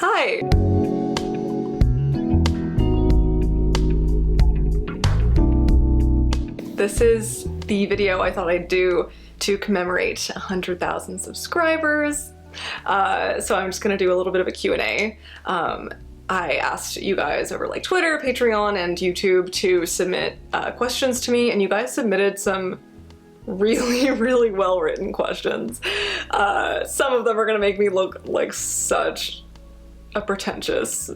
Hi! This is the video I thought I'd do to commemorate 100,000 subscribers. So I'm just gonna do a little bit of a Q&A. I asked you guys over like Twitter, Patreon, and YouTube to submit questions to me, and you guys submitted some really well-written questions. Some of them are gonna make me look like such a pretentious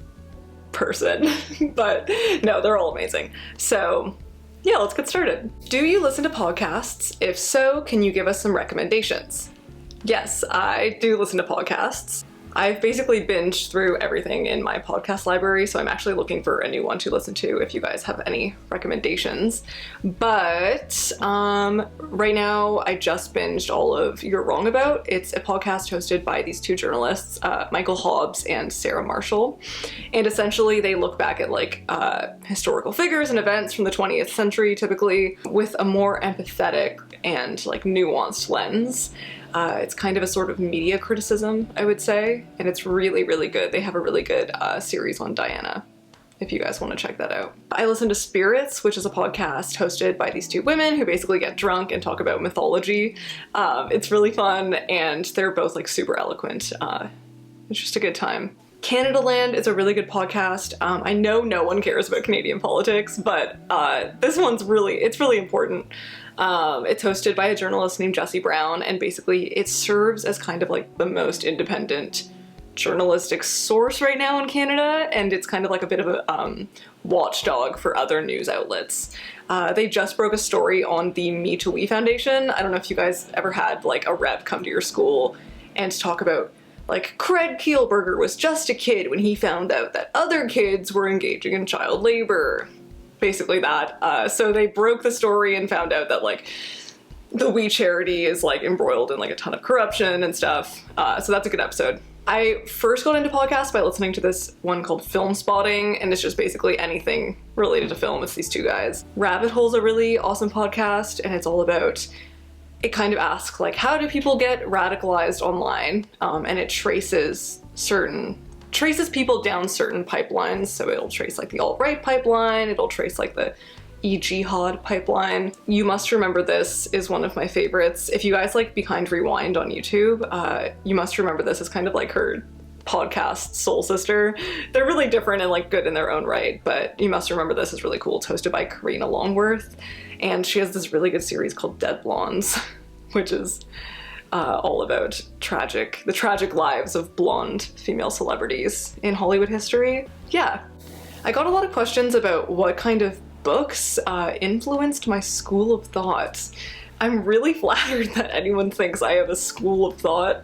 person, but no, they're all amazing. So yeah, let's get started. Do you listen to podcasts? If so, can you give us some recommendations? Yes, I do listen to podcasts. I've basically binged through everything in my podcast library, so I'm actually looking for a new one to listen to if you guys have any recommendations. But right now, I just binged all of You're Wrong About. It's a podcast hosted by these two journalists, Michael Hobbies and Sarah Marshall. And essentially, they look back at like historical figures and events from the 20th century, typically with a more empathetic and like nuanced lens. It's kind of a sort of media criticism, I would say, and it's really good. They have a really good series on Diana, if you guys want to check that out. I listen to Spirits, which is a podcast hosted by these two women who basically get drunk and talk about mythology. It's really fun, and they're both like super eloquent. It's just a good time. Canada Land is a really good podcast. I know no one cares about Canadian politics, but this one's really important. It's hosted by a journalist named Jessie Brown, and basically it serves as kind of like the most independent journalistic source right now in Canada, and it's kind of like a bit of a watchdog for other news outlets. They just broke a story on the Me Too We Foundation. I don't know if you guys ever had like a rep come to your school and talk about like Craig Kielburger was just a kid when he found out that other kids were engaging in child labor. Basically that. So they broke the story and found out that like the We charity is like embroiled in like a ton of corruption and stuff. So that's a good episode. I first got into podcasts by listening to this one called Film Spotting, and it's just basically anything related to film. It's these two guys. Rabbit Hole's a really awesome podcast, and it's all about, it kind of asks like, how do people get radicalized online? And it traces people down certain pipelines. So it'll trace like the alt-right pipeline, it'll trace like the e-jihad pipeline. You Must Remember This is one of my favorites. If you guys like Be Kind Rewind on YouTube, You Must Remember This is kind of like her podcast soul sister. They're really different and like good in their own right, but You Must Remember This is really cool. It's hosted by Karina Longworth, and she has this really good series called Dead Blondes, which is all about the tragic lives of blonde female celebrities in Hollywood history. Yeah. I got a lot of questions about what kind of books influenced my school of thought. I'm really flattered that anyone thinks I have a school of thought.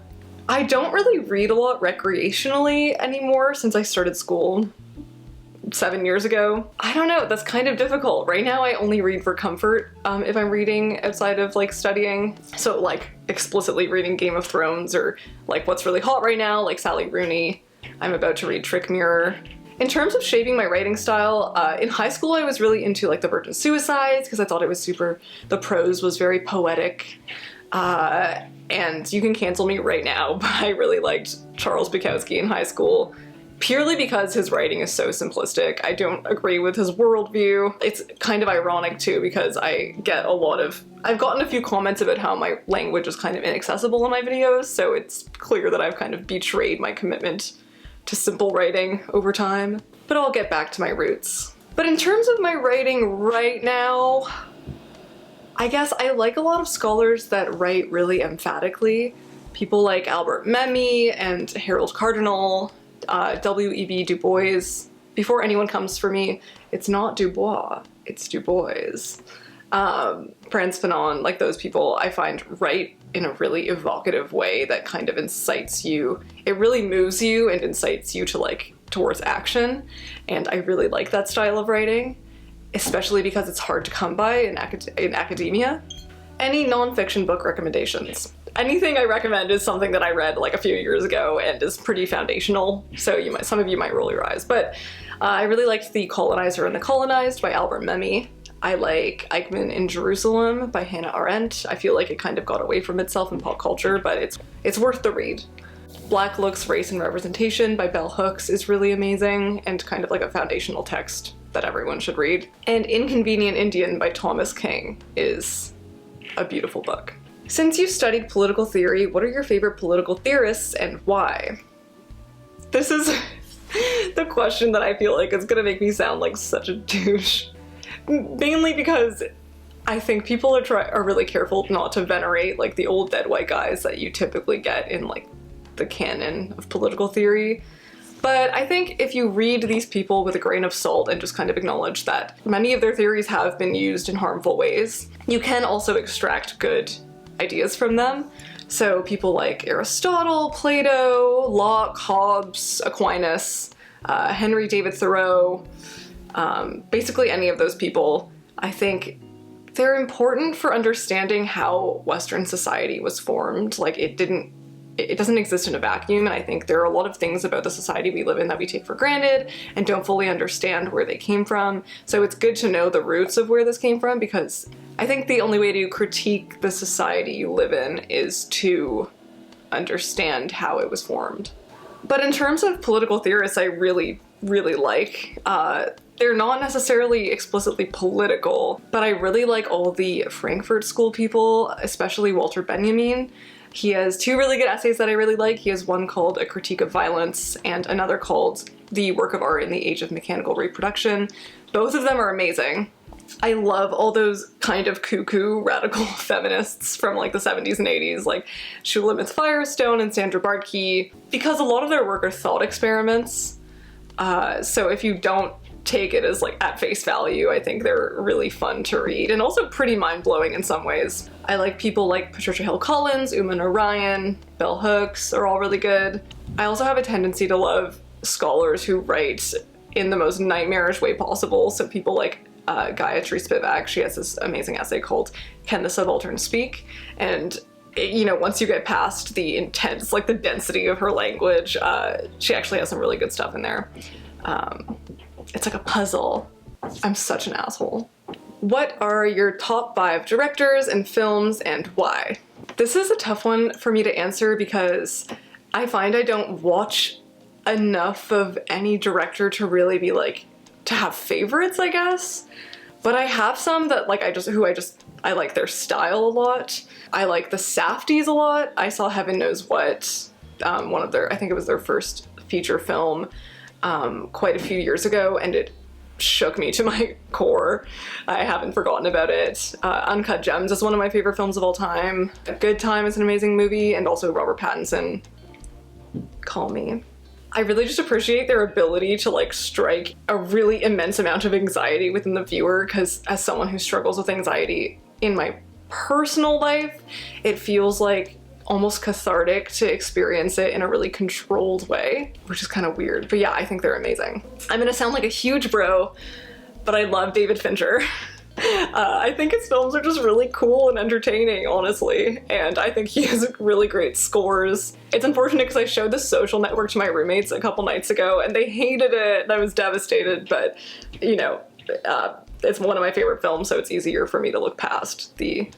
I don't really read a lot recreationally anymore since I started school 7 years ago. I don't know, that's kind of difficult. Right now I only read for comfort if I'm reading outside of like studying. So like explicitly reading Game of Thrones or like what's really hot right now, like Sally Rooney. I'm about to read Trick Mirror. In terms of shaping my writing style, in high school I was really into like the Virgin Suicides because I thought it was the prose was very poetic. And you can cancel me right now, but I really liked Charles Bukowski in high school. Purely because his writing is so simplistic. I don't agree with his worldview. It's kind of ironic too because I've gotten a few comments about how my language is kind of inaccessible in my videos, so it's clear that I've kind of betrayed my commitment to simple writing over time. But I'll get back to my roots. But in terms of my writing right now, I guess I like a lot of scholars that write really emphatically. People like Albert Memmi and Harold Cardinal, W.E.B. Du Bois. Before anyone comes for me, it's not Dubois, it's Du Bois. Frantz Fanon, like those people, I find write in a really evocative way that kind of incites you. It really moves you and incites you to like towards action, and I really like that style of writing, especially because it's hard to come by in academia. Any nonfiction book recommendations? Anything I recommend is something that I read like a few years ago and is pretty foundational, so some of you might roll your eyes, but I really liked The Colonizer and the Colonized by Albert Memmi. I like Eichmann in Jerusalem by Hannah Arendt. I feel like it kind of got away from itself in pop culture, but it's worth the read. Black Looks, Race and Representation by Bell Hooks is really amazing and kind of like a foundational text that everyone should read. And Inconvenient Indian by Thomas King is a beautiful book. Since you studied political theory, what are your favorite political theorists and why? This is the question that I feel like is gonna make me sound like such a douche. Mainly because I think people are really careful not to venerate like the old dead white guys that you typically get in like the canon of political theory. But I think if you read these people with a grain of salt and just kind of acknowledge that many of their theories have been used in harmful ways, you can also extract good ideas from them. So people like Aristotle, Plato, Locke, Hobbes, Aquinas, Henry David Thoreau, basically any of those people, I think they're important for understanding how Western society was formed. Like it doesn't exist in a vacuum, and I think there are a lot of things about the society we live in that we take for granted and don't fully understand where they came from. So it's good to know the roots of where this came from, because I think the only way to critique the society you live in is to understand how it was formed. But in terms of political theorists I really, really like, they're not necessarily explicitly political, but I really like all the Frankfurt School people, especially Walter Benjamin. He has two really good essays that I really like. He has one called A Critique of Violence and another called The Work of Art in the Age of Mechanical Reproduction. Both of them are amazing. I love all those kind of cuckoo radical feminists from like the 70s and 80s, like Shulamith Firestone and Sandra Bartke, because a lot of their work are thought experiments. So if you don't take it as like at face value, I think they're really fun to read and also pretty mind-blowing in some ways. I like people like Patricia Hill Collins, Uma Narayan, Bell Hooks are all really good. I also have a tendency to love scholars who write in the most nightmarish way possible. So people like Gayatri Spivak, she has this amazing essay called Can the Subaltern Speak? And you know, once you get past the intense, like the density of her language, she actually has some really good stuff in there. It's like a puzzle. I'm such an asshole. What are your top 5 directors and films and why? This is a tough one for me to answer because I find I don't watch enough of any director to really be like, to have favorites, I guess. But I have some that like I like their style a lot. I like the Safdies a lot. I saw Heaven Knows What, one of their, I think it was their first feature film, quite a few years ago, and it shook me to my core. I haven't forgotten about it. Uncut Gems is one of my favorite films of all time. A Good Time is an amazing movie, and also Robert Pattinson. Call me. I really just appreciate their ability to like strike a really immense amount of anxiety within the viewer, because as someone who struggles with anxiety in my personal life, it feels like almost cathartic to experience it in a really controlled way, which is kind of weird. But yeah, I think they're amazing. I'm gonna sound like a huge bro, but I love David Fincher. I think his films are just really cool and entertaining, honestly, and I think he has really great scores. It's unfortunate because I showed The Social Network to my roommates a couple nights ago and they hated it and I was devastated, but you know, it's one of my favorite films, so it's easier for me to look past the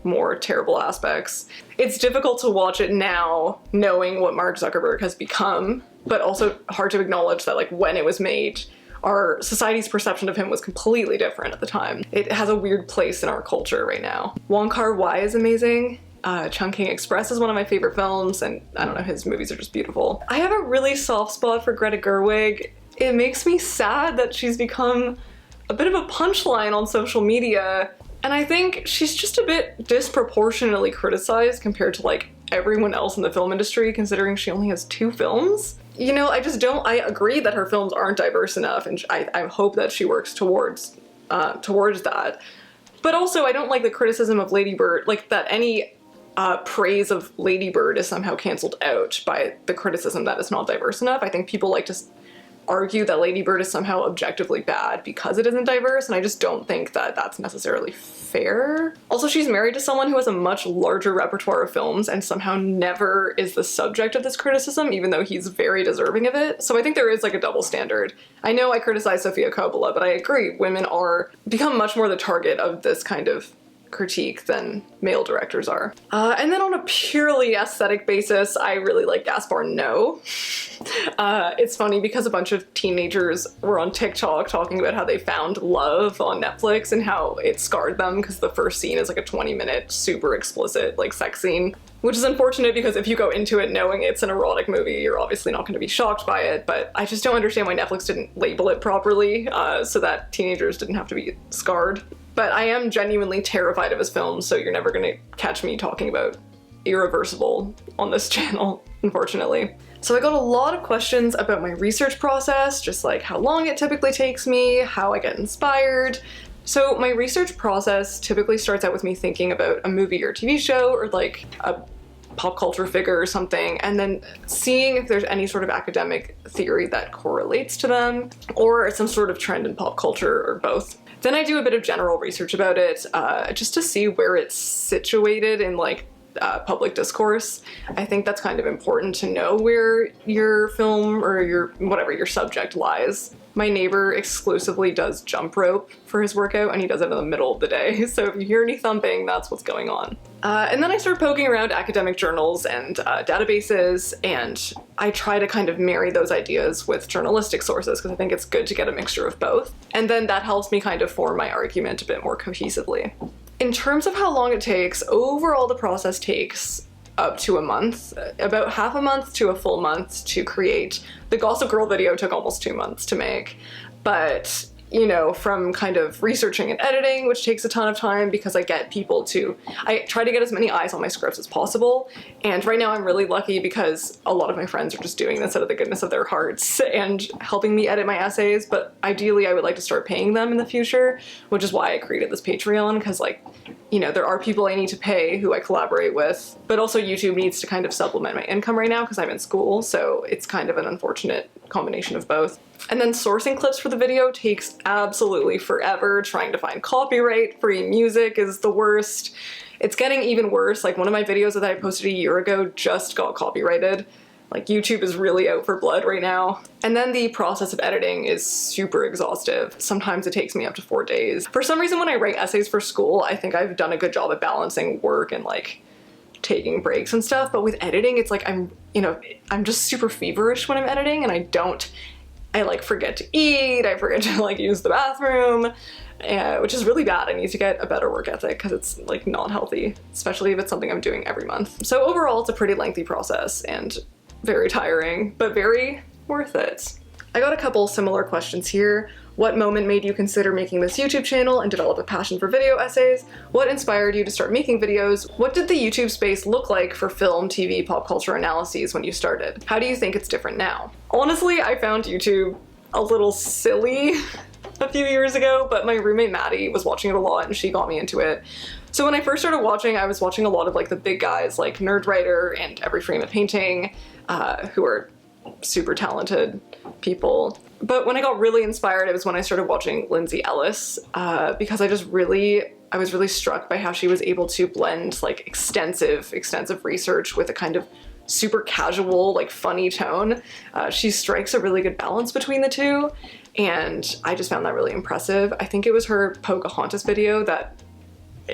more terrible aspects. It's difficult to watch it now knowing what Mark Zuckerberg has become, but also hard to acknowledge that like when it was made, our society's perception of him was completely different at the time. It has a weird place in our culture right now. Wong Kar-wai is amazing. Chungking Express is one of my favorite films, and I don't know, his movies are just beautiful. I have a really soft spot for Greta Gerwig. It makes me sad that she's become a bit of a punchline on social media, and I think she's just a bit disproportionately criticized compared to like everyone else in the film industry, considering she only has 2 films. You know, I agree that her films aren't diverse enough, and I hope that she works towards that. But also, I don't like the criticism of Lady Bird, like that any praise of Lady Bird is somehow canceled out by the criticism that it's not diverse enough. I think people like to argue that Lady Bird is somehow objectively bad because it isn't diverse, and I just don't think that that's necessarily fair. Also, she's married to someone who has a much larger repertoire of films and somehow never is the subject of this criticism, even though he's very deserving of it. So I think there is like a double standard. I know I criticize Sofia Coppola, but I agree women become much more the target of this kind of critique than male directors are. And then on a purely aesthetic basis, I really like Gaspar Noé. It's funny because a bunch of teenagers were on TikTok talking about how they found love on Netflix and how it scarred them because the first scene is like a 20-minute super explicit like sex scene. Which is unfortunate because if you go into it knowing it's an erotic movie, you're obviously not going to be shocked by it, but I just don't understand why Netflix didn't label it properly so that teenagers didn't have to be scarred. But I am genuinely terrified of his films, so you're never going to catch me talking about Irreversible on this channel, unfortunately. So I got a lot of questions about my research process, just like how long it typically takes me, how I get inspired. So my research process typically starts out with me thinking about a movie or TV show or like a pop culture figure or something, and then seeing if there's any sort of academic theory that correlates to them or some sort of trend in pop culture or both. Then I do a bit of general research about it just to see where it's situated in like public discourse. I think that's kind of important to know where your film or your whatever your subject lies. My neighbor exclusively does jump rope for his workout and he does it in the middle of the day. So if you hear any thumping, that's what's going on. And then I start poking around academic journals and databases, and I try to kind of marry those ideas with journalistic sources because I think it's good to get a mixture of both. And then that helps me kind of form my argument a bit more cohesively. In terms of how long it takes, overall the process takes up to a month, about half a month to a full month to create. The Gossip Girl video took almost 2 months to make, but you know, from kind of researching and editing, which takes a ton of time because I try to get as many eyes on my scripts as possible. And right now I'm really lucky because a lot of my friends are just doing this out of the goodness of their hearts and helping me edit my essays. But ideally I would like to start paying them in the future, which is why I created this Patreon, because like, you know, there are people I need to pay who I collaborate with, but also YouTube needs to kind of supplement my income right now because I'm in school. So it's kind of an unfortunate combination of both. And then sourcing clips for the video takes absolutely forever. Trying to find copyright-free music is the worst. It's getting even worse. Like one of my videos that I posted a year ago just got copyrighted. Like YouTube is really out for blood right now. And then the process of editing is super exhaustive. Sometimes it takes me up to 4 days. For some reason when I write essays for school, I think I've done a good job at balancing work and like taking breaks and stuff. But with editing, it's like I'm just super feverish when I'm editing, and I like forget to eat, I forget to like use the bathroom, which is really bad. I need to get a better work ethic because it's like not healthy, especially if it's something I'm doing every month. So overall, it's a pretty lengthy process and very tiring, but very worth it. I got a couple similar questions here. What moment made you consider making this YouTube channel and develop a passion for video essays? What inspired you to start making videos? What did the YouTube space look like for film, TV, pop culture analyses when you started? How do you think it's different now? Honestly, I found YouTube a little silly a few years ago, but my roommate Maddie was watching it a lot and she got me into it. So when I first started watching, I was watching a lot of like the big guys like Nerdwriter and Every Frame of Painting, who are super talented people. But when I got really inspired, it was when I started watching Lindsay Ellis, because I was really struck by how she was able to blend like extensive research with a kind of super casual, like funny tone. She strikes a really good balance between the two, and I just found that really impressive. I think it was her Pocahontas video that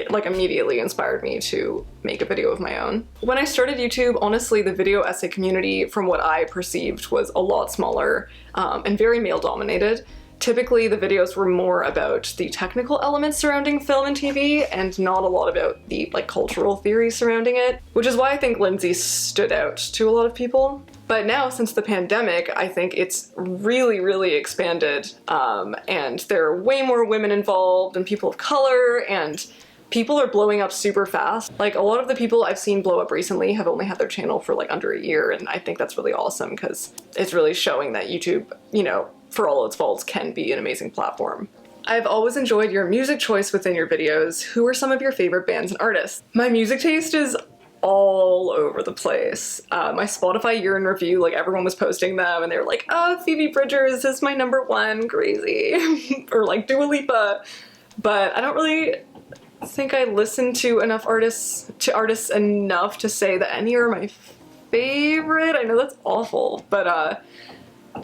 like immediately inspired me to make a video of my own. When I started YouTube, honestly, the video essay community, from what I perceived, was a lot smaller and very male dominated. Typically, the videos were more about the technical elements surrounding film and TV and not a lot about the like cultural theories surrounding it, which is why I think Lindsay stood out to a lot of people. But now, since the pandemic, I think it's really, really expanded, and there are way more women involved and people of color, and people are blowing up super fast. Like a lot of the people I've seen blow up recently have only had their channel for like under a year, and I think that's really awesome because it's really showing that YouTube, you know, for all its faults, can be an amazing platform. I've always enjoyed your music choice within your videos. Who are some of your favorite bands and artists? My music taste is all over the place. My Spotify year in review, like everyone was posting them and they were like, oh, Phoebe Bridgers is my #1, crazy. Or like Dua Lipa. But I don't really think I listen to artists enough to say that any are my favorite. I know that's awful, but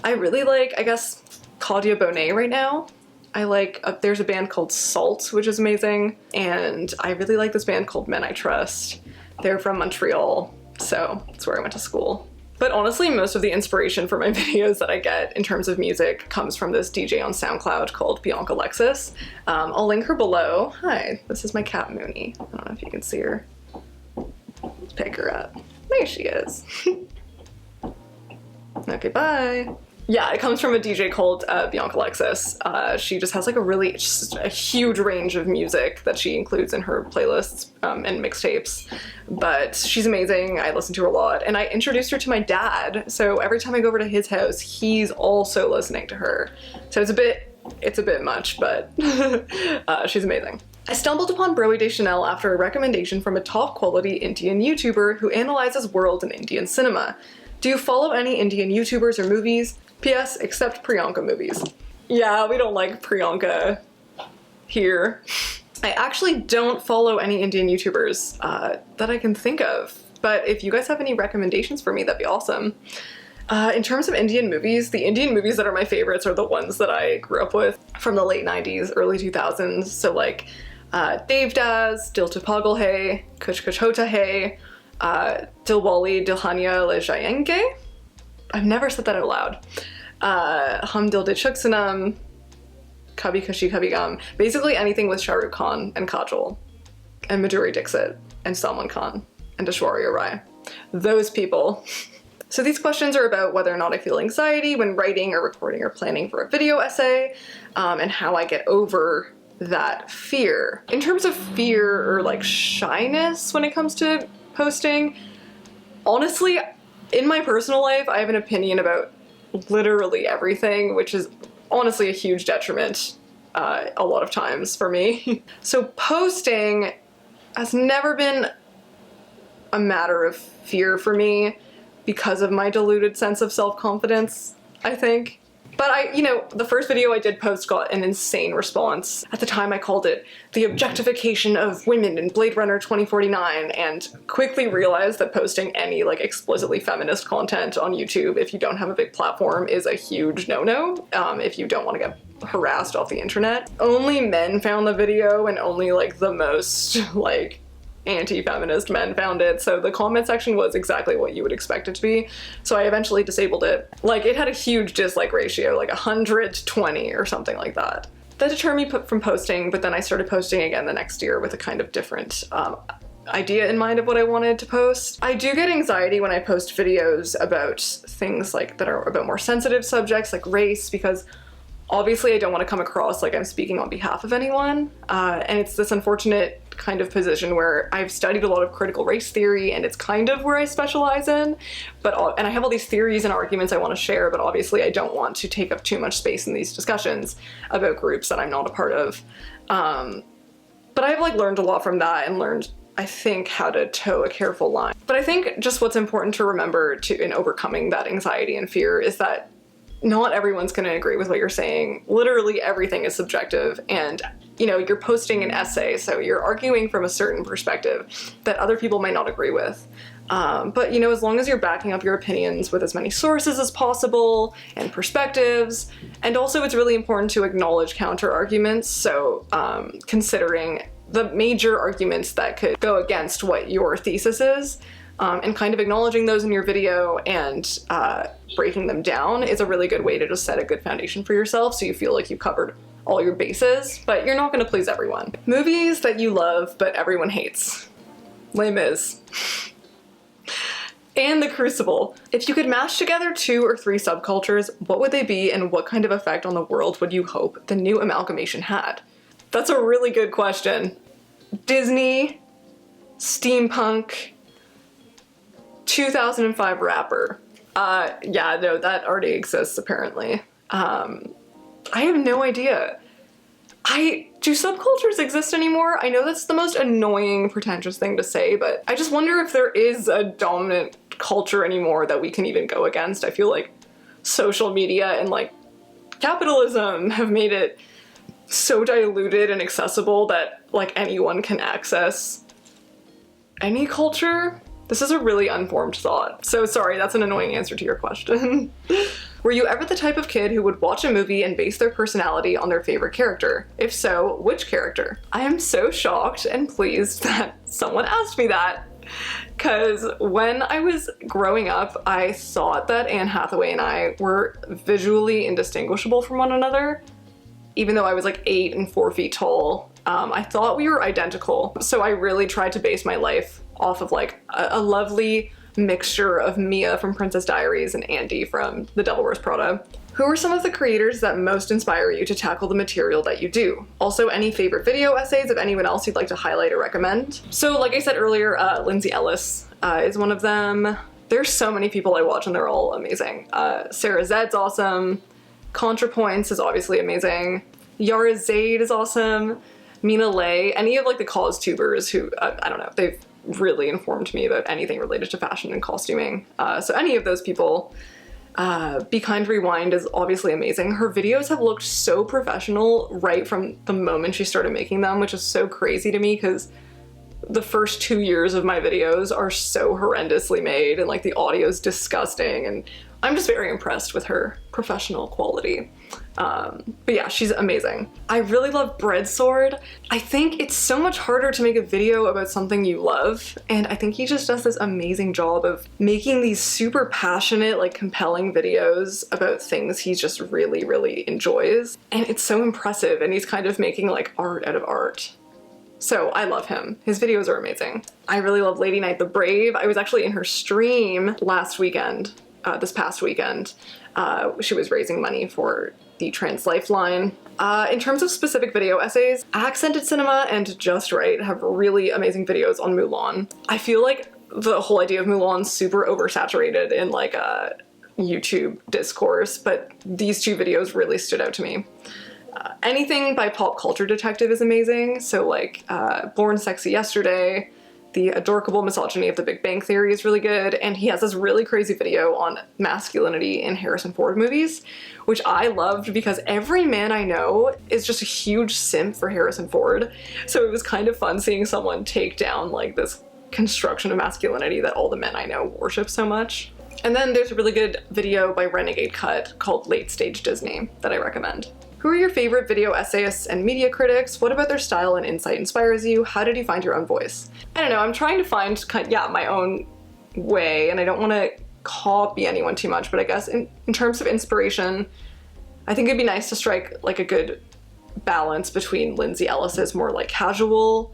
I really like, I guess, Claudia Bonet right now. I like, there's a band called Salt, which is amazing, and I really like this band called Men I Trust. They're from Montreal, so that's where I went to school. But honestly, most of the inspiration for my videos that I get in terms of music comes from this DJ on SoundCloud called Bianca Alexis. I'll link her below. Hi, this is my cat Moonie. I don't know if you can see her. Let's pick her up. There she is. Okay, bye. Yeah, it comes from a DJ called Bianca Alexis. She just has like a huge range of music that she includes in her playlists and mixtapes. But she's amazing. I listen to her a lot. And I introduced her to my dad. So every time I go over to his house, he's also listening to her. So it's a bit much, but she's amazing. I stumbled upon Broey Deschanel after a recommendation from a top quality Indian YouTuber who analyzes world and Indian cinema. Do you follow any Indian YouTubers or movies? P.S. Except Priyanka movies. Yeah, we don't like Priyanka here. I actually don't follow any Indian YouTubers that I can think of, but if you guys have any recommendations for me, that'd be awesome. In terms of Indian movies, the Indian movies that are my favorites are the ones that I grew up with from the late 90s, early 2000s. So like Devdas, Dil to Pagal Hai, Kuch Kuch Hota Hai, Dilwali Dilhania Le Jayenge. I've never said that out loud. Hum Dil De Chuk Sanam, Kabhi Khushi Kabhie Gham. Basically anything with Shah Rukh Khan and Kajol and Madhuri Dixit and Salman Khan and Aishwarya Rai. Those people. So these questions are about whether or not I feel anxiety when writing or recording or planning for a video essay, and how I get over that fear. In terms of fear or like shyness when it comes to posting, honestly, in my personal life, I have an opinion about literally everything, which is honestly a huge detriment a lot of times for me. So posting has never been a matter of fear for me because of my diluted sense of self-confidence, I think. But the first video I did post got an insane response. At the time I called it the objectification of women in Blade Runner 2049, and quickly realized that posting any like explicitly feminist content on YouTube if you don't have a big platform is a huge no-no, if you don't want to get harassed off the internet. Only men found the video, and only like the most like anti-feminist men found it, so the comment section was exactly what you would expect it to be. So I eventually disabled it. Like, it had a huge dislike ratio, like 120 or something like that. That deterred me from posting, but then I started posting again the next year with a kind of different idea in mind of what I wanted to post. I do get anxiety when I post videos about things like that are about more sensitive subjects like race, because obviously I don't want to come across like I'm speaking on behalf of anyone, and it's this unfortunate kind of position where I've studied a lot of critical race theory, and it's kind of where I specialize in, and I have all these theories and arguments I want to share, but obviously I don't want to take up too much space in these discussions about groups that I'm not a part of. But I've like learned a lot from that, and learned, I think, how to toe a careful line. But I think just what's important to remember in overcoming that anxiety and fear is that not everyone's going to agree with what you're saying. Literally everything is subjective, and you're posting an essay, so you're arguing from a certain perspective that other people might not agree with. But as long as you're backing up your opinions with as many sources as possible and perspectives, and also it's really important to acknowledge counter arguments, so considering the major arguments that could go against what your thesis is, and kind of acknowledging those in your video and breaking them down is a really good way to just set a good foundation for yourself, so you feel like you've covered all your bases, but you're not going to please everyone. Movies that you love but everyone hates. Les Mis. And The Crucible. If you could mash together 2 or 3 subcultures, what would they be, and what kind of effect on the world would you hope the new amalgamation had? That's a really good question. Disney, steampunk, 2005 rapper. Yeah, no, that already exists apparently. I have no idea. Do subcultures exist anymore? I know that's the most annoying, pretentious thing to say, but I just wonder if there is a dominant culture anymore that we can even go against. I feel like social media and like capitalism have made it so diluted and accessible that like anyone can access any culture. This is a really unformed thought. So sorry, that's an annoying answer to your question. Were you ever the type of kid who would watch a movie and base their personality on their favorite character? If so, which character? I am so shocked and pleased that someone asked me that, because when I was growing up, I thought that Anne Hathaway and I were visually indistinguishable from one another. Even though I was like 8 and 4 feet tall, I thought we were identical. So I really tried to base my life off of like a lovely mixture of Mia from Princess Diaries and Andy from The Devil Wears Prada. Who are some of the creators that most inspire you to tackle the material that you do? Also, any favorite video essays of anyone else you'd like to highlight or recommend? So like I said earlier, Lindsay Ellis is one of them. There's so many people I watch and they're all amazing. Sarah Zed's awesome. ContraPoints is obviously amazing. Yara Zaid is awesome. Mina Lay, any of like the cause tubers who, I don't know, they've really informed me about anything related to fashion and costuming. So any of those people. Be Kind Rewind is obviously amazing. Her videos have looked so professional right from the moment she started making them, which is so crazy to me because the first 2 years of my videos are so horrendously made and like the audio is disgusting, and I'm just very impressed with her professional quality. But yeah, she's amazing. I really love Breadsword. I think it's so much harder to make a video about something you love, and I think he just does this amazing job of making these super passionate, like compelling videos about things he just really, really enjoys. And it's so impressive, and he's kind of making like art out of art. So I love him. His videos are amazing. I really love Lady Night the Brave. I was actually in her stream last weekend, this past weekend. She was raising money for the Trans Lifeline. In terms of specific video essays, Accented Cinema and Just Right have really amazing videos on Mulan. I feel like the whole idea of Mulan's super oversaturated in like a YouTube discourse, but these two videos really stood out to me. Anything by Pop Culture Detective is amazing. So like Born Sexy Yesterday, The Adorkable Misogyny of the Big Bang Theory is really good, and he has this really crazy video on masculinity in Harrison Ford movies, which I loved because every man I know is just a huge simp for Harrison Ford. So it was kind of fun seeing someone take down like this construction of masculinity that all the men I know worship so much. And then there's a really good video by Renegade Cut called Late Stage Disney that I recommend. Who are your favorite video essayists and media critics? What about their style and insight inspires you? How did you find your own voice? I don't know, I'm trying to find my own way, and I don't want to copy anyone too much, but I guess in terms of inspiration, I think it'd be nice to strike like a good balance between Lindsay Ellis's more like casual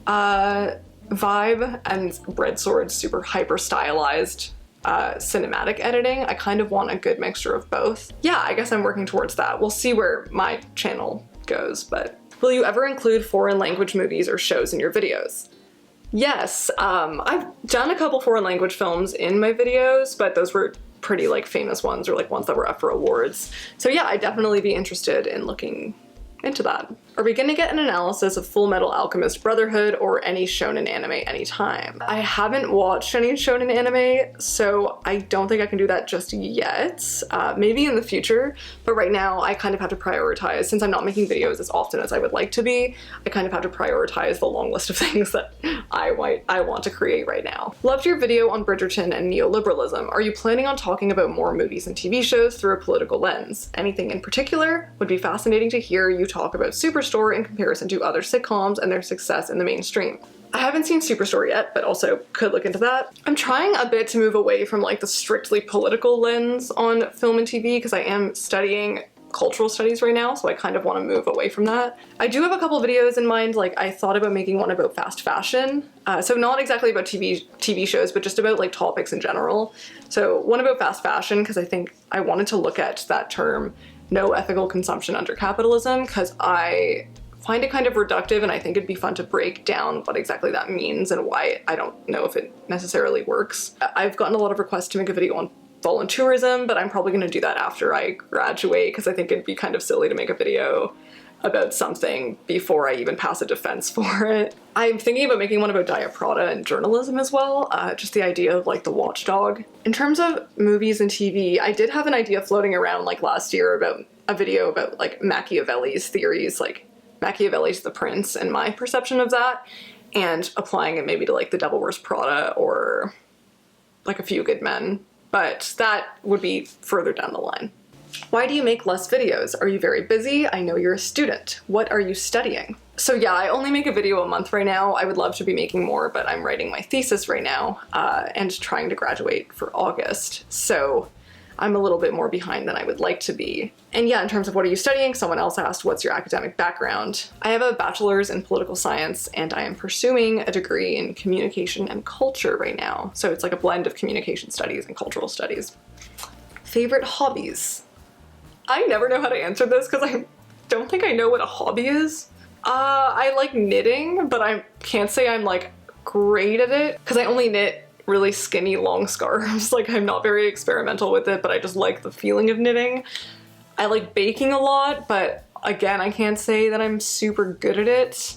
vibe and Breadsword's super hyper stylized cinematic editing. I kind of want a good mixture of both. Yeah, I guess I'm working towards that. We'll see where my channel goes, but will you ever include foreign language movies or shows in your videos? Yes, I've done a couple foreign language films in my videos, but those were pretty like famous ones or like ones that were up for awards. So yeah, I'd definitely be interested in looking into that. Are we gonna get an analysis of Full Metal Alchemist Brotherhood or any shonen anime anytime? I haven't watched any shonen anime, so I don't think I can do that just yet. Maybe in the future, but right now I kind of have to prioritize, since I'm not making videos as often as I would like to be, I kind of have to prioritize the long list of things that I want to create right now. Loved your video on Bridgerton and neoliberalism. Are you planning on talking about more movies and TV shows through a political lens? Anything in particular? Would be fascinating to hear you talk about Superstore in comparison to other sitcoms and their success in the mainstream. I haven't seen Superstore yet, but also could look into that. I'm trying a bit to move away from like the strictly political lens on film and TV because I am studying cultural studies right now, so I kind of want to move away from that. I do have a couple videos in mind. Like I thought about making one about fast fashion, so not exactly about TV shows, but just about like topics in general. So one about fast fashion because I think I wanted to look at that term, no ethical consumption under capitalism, because I find it kind of reductive and I think it'd be fun to break down what exactly that means and why I don't know if it necessarily works. I've gotten a lot of requests to make a video on volunteerism, but I'm probably going to do that after I graduate because I think it'd be kind of silly to make a video about something before I even pass a defense for it. I'm thinking about making one about Diet Prada and journalism as well, just the idea of like the watchdog. In terms of movies and TV, I did have an idea floating around like last year about a video about like Machiavelli's theories, like Machiavelli's The Prince and my perception of that, and applying it maybe to like The Devil Wears Prada or like A Few Good Men, but that would be further down the line. Why do you make less videos? Are you very busy? I know you're a student. What are you studying? So yeah, I only make a video a month right now. I would love to be making more, but I'm writing my thesis right now and trying to graduate for August. So I'm a little bit more behind than I would like to be. And yeah, in terms of what are you studying, someone else asked, what's your academic background? I have a bachelor's in political science and I am pursuing a degree in communication and culture right now. So it's like a blend of communication studies and cultural studies. Favorite hobbies? I never know how to answer this because I don't think I know what a hobby is. I like knitting, but I can't say I'm like great at it because I only knit really skinny long scarves. Like I'm not very experimental with it, but I just like the feeling of knitting. I like baking a lot, but again, I can't say that I'm super good at it.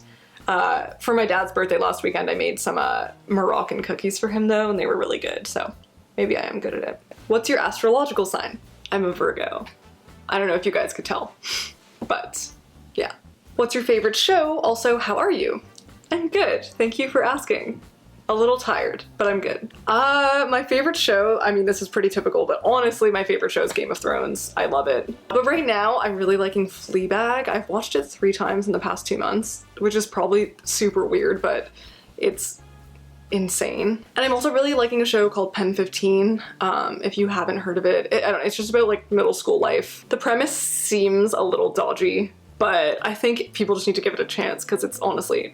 For my dad's birthday last weekend, I made some Moroccan cookies for him though, and they were really good, so maybe I am good at it. What's your astrological sign? I'm a Virgo. I don't know if you guys could tell, but yeah. What's your favorite show? Also, how are you? I'm good, thank you for asking. A little tired, but I'm good. My favorite show, I mean, this is pretty typical, but honestly, my favorite show is Game of Thrones. I love it. But right now, I'm really liking Fleabag. I've watched it 3 times in the past 2 months, which is probably super weird, but it's insane. And I'm also really liking a show called Pen 15. If you haven't heard of it, I don't know, it's just about like middle school life. The premise seems a little dodgy, but I think people just need to give it a chance because it's honestly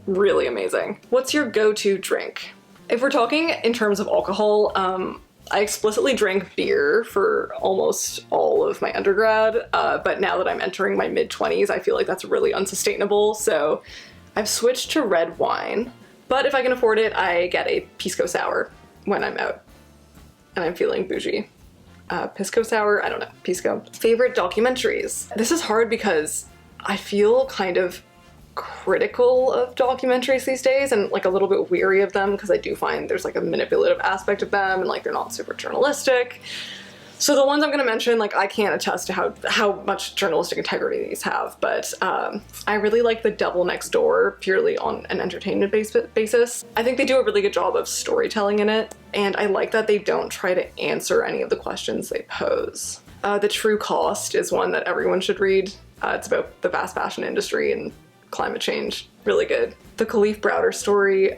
really amazing. What's your go-to drink? If we're talking in terms of alcohol, I explicitly drank beer for almost all of my undergrad, but now that I'm entering my mid-20s, I feel like that's really unsustainable, so I've switched to red wine. But if I can afford it, I get a pisco sour when I'm out and I'm feeling bougie. Pisco sour, I don't know, pisco. Favorite documentaries? This is hard because I feel kind of critical of documentaries these days and like a little bit weary of them because I do find there's like a manipulative aspect of them and like they're not super journalistic. So the ones I'm gonna mention, like I can't attest to how much journalistic integrity these have, but I really like The Devil Next Door purely on an entertainment basis. I think they do a really good job of storytelling in it, and I like that they don't try to answer any of the questions they pose. The True Cost is one that everyone should read. It's about the fast fashion industry and climate change. Really good. The Khalif Browder story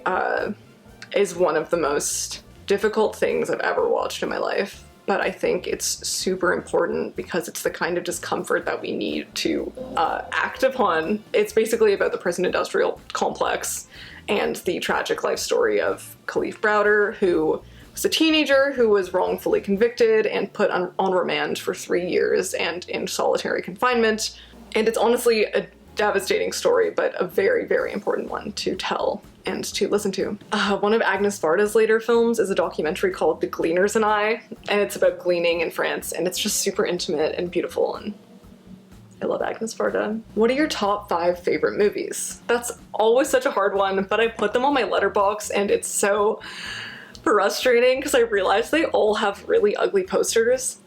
is one of the most difficult things I've ever watched in my life, but I think it's super important because it's the kind of discomfort that we need to act upon. It's basically about the prison industrial complex and the tragic life story of Khalif Browder, who was a teenager who was wrongfully convicted and put on remand for 3 years and in solitary confinement. And it's honestly a devastating story, but a very, very important one to tell and to listen to. One of Agnes Varda's later films is a documentary called The Gleaners and I, and it's about gleaning in France, and it's just super intimate and beautiful, and I love Agnes Varda. What are your top 5 favorite movies? That's always such a hard one, but I put them on my letterbox, and it's so frustrating because I realize they all have really ugly posters.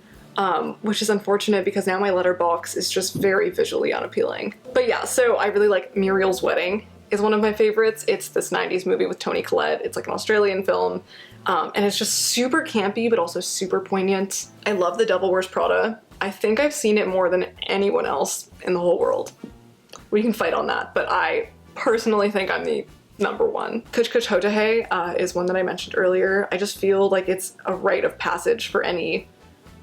Which is unfortunate because now my letterbox is just very visually unappealing. But yeah, so I really like Muriel's Wedding is one of my favorites. It's this 90s movie with Toni Collette. It's like an Australian film, and it's just super campy but also super poignant. I love The Devil Wears Prada. I think I've seen it more than anyone else in the whole world. We can fight on that, but I personally think I'm the number 1. Kuch Kuch Hotahe is one that I mentioned earlier. I just feel like it's a rite of passage for any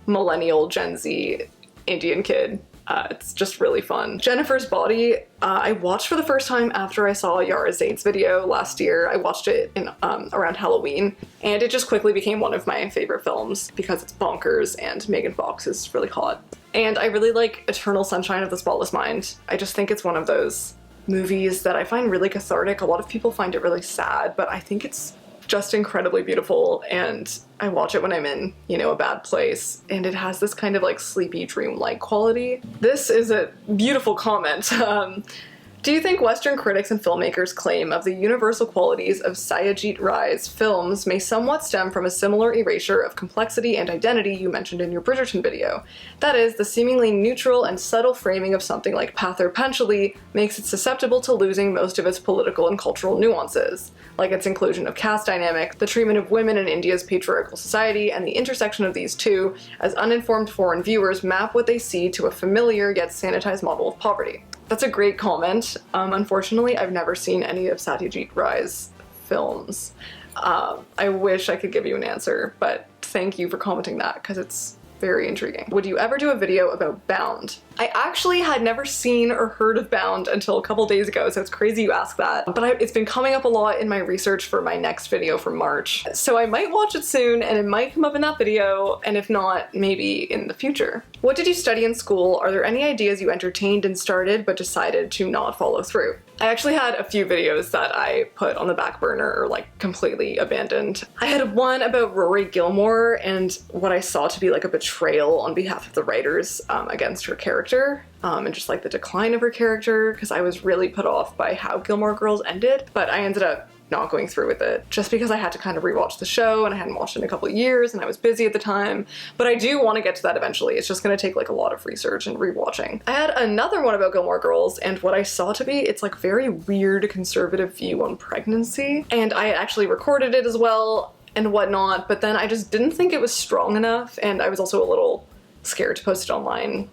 millennial Gen Z Indian kid. It's just really fun. Jennifer's Body, I watched for the first time after I saw Yara Zaid's video last year. I watched it in around Halloween, and it just quickly became one of my favorite films because it's bonkers and Megan Fox is really hot. And I really like Eternal Sunshine of the Spotless Mind. I just think it's one of those movies that I find really cathartic. A lot of people find it really sad, but I think it's just incredibly beautiful, and I watch it when I'm in, you know, a bad place, and it has this kind of like sleepy dream-like quality. This is a beautiful comment. Do you think Western critics and filmmakers' claim of the universal qualities of Satyajit Ray's films may somewhat stem from a similar erasure of complexity and identity you mentioned in your Bridgerton video? That is, the seemingly neutral and subtle framing of something like Pather Panchali makes it susceptible to losing most of its political and cultural nuances, like its inclusion of caste dynamic, the treatment of women in India's patriarchal society, and the intersection of these two as uninformed foreign viewers map what they see to a familiar yet sanitized model of poverty. That's a great comment. Unfortunately, I've never seen any of Satyajit Ray's films. I wish I could give you an answer, but thank you for commenting that because it's very intriguing. Would you ever do a video about Bound? I actually had never seen or heard of Bound until a couple days ago, so it's crazy you ask that. But it's been coming up a lot in my research for my next video for March. So I might watch it soon and it might come up in that video, and if not, maybe in the future. What did you study in school? Are there any ideas you entertained and started but decided to not follow through? I actually had a few videos that I put on the back burner or like completely abandoned. I had one about Rory Gilmore and what I saw to be like a betrayal on behalf of the writers against her character. And just like the decline of her character, because I was really put off by how Gilmore Girls ended, but I ended up not going through with it just because I had to kind of rewatch the show and I hadn't watched it in a couple of years and I was busy at the time. But I do want to get to that eventually. It's just going to take like a lot of research and rewatching. I had another one about Gilmore Girls and what I saw to be it's like very weird conservative view on pregnancy, and I actually recorded it as well and whatnot, but then I just didn't think it was strong enough, and I was also a little scared to post it online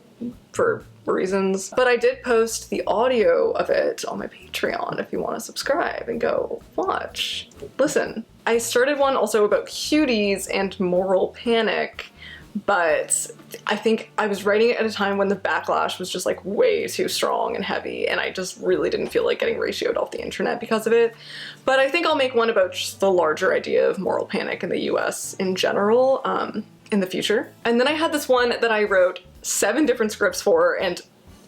for reasons. But I did post the audio of it on my Patreon if you want to subscribe and go watch. Listen, I started one also about cuties and moral panic, but I think I was writing it at a time when the backlash was just like way too strong and heavy, and I just really didn't feel like getting ratioed off the internet because of it. But I think I'll make one about just the larger idea of moral panic in the US in general in the future. And then I had this one that I wrote 7 different scripts for and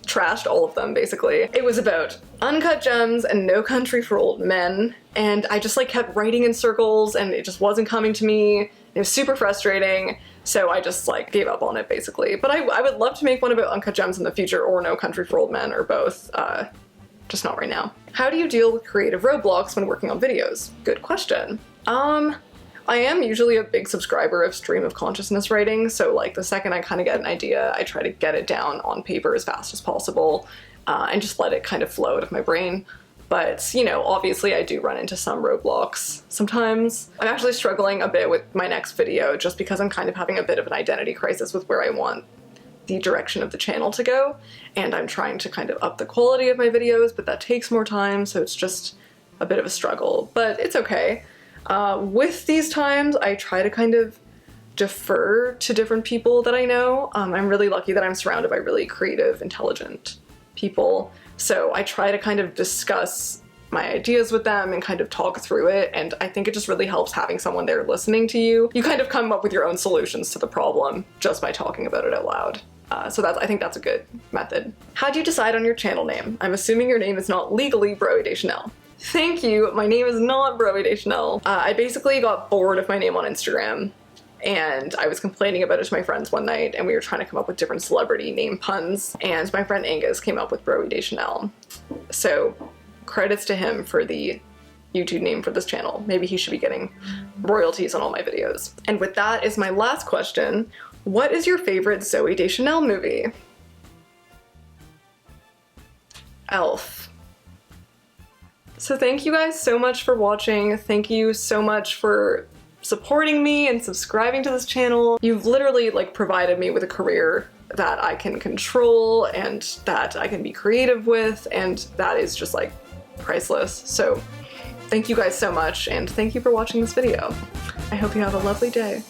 trashed all of them basically. It was about Uncut Gems and No Country for Old Men, and I just like kept writing in circles and it just wasn't coming to me. It was super frustrating, so I just like gave up on it basically. But I would love to make one about Uncut Gems in the future, or No Country for Old Men, or both, just not right now. How do you deal with creative roadblocks when working on videos? Good question. I am usually a big subscriber of stream of consciousness writing, so like the second I kind of get an idea, I try to get it down on paper as fast as possible and just let it kind of flow out of my brain. But, you know, obviously I do run into some roadblocks sometimes. I'm actually struggling a bit with my next video just because I'm kind of having a bit of an identity crisis with where I want the direction of the channel to go, and I'm trying to kind of up the quality of my videos, but that takes more time, so it's just a bit of a struggle, but it's okay. With these times, I try to kind of defer to different people that I know. I'm really lucky that I'm surrounded by really creative, intelligent people, so I try to kind of discuss my ideas with them and kind of talk through it, and I think it just really helps having someone there listening to you. You kind of come up with your own solutions to the problem just by talking about it out loud. So I think that's a good method. How do you decide on your channel name? I'm assuming your name is not legally Broey Deschanel. Thank you, my name is not Broey Deschanel. I basically got bored of my name on Instagram, and I was complaining about it to my friends one night, and we were trying to come up with different celebrity name puns, and my friend Angus came up with Broey Deschanel. So credits to him for the YouTube name for this channel. Maybe he should be getting royalties on all my videos. And with that is my last question. What is your favorite Zooey Deschanel movie? Elf. So thank you guys so much for watching. Thank you so much for supporting me and subscribing to this channel. You've literally like provided me with a career that I can control and that I can be creative with, and that is just like priceless. So thank you guys so much, and thank you for watching this video. I hope you have a lovely day.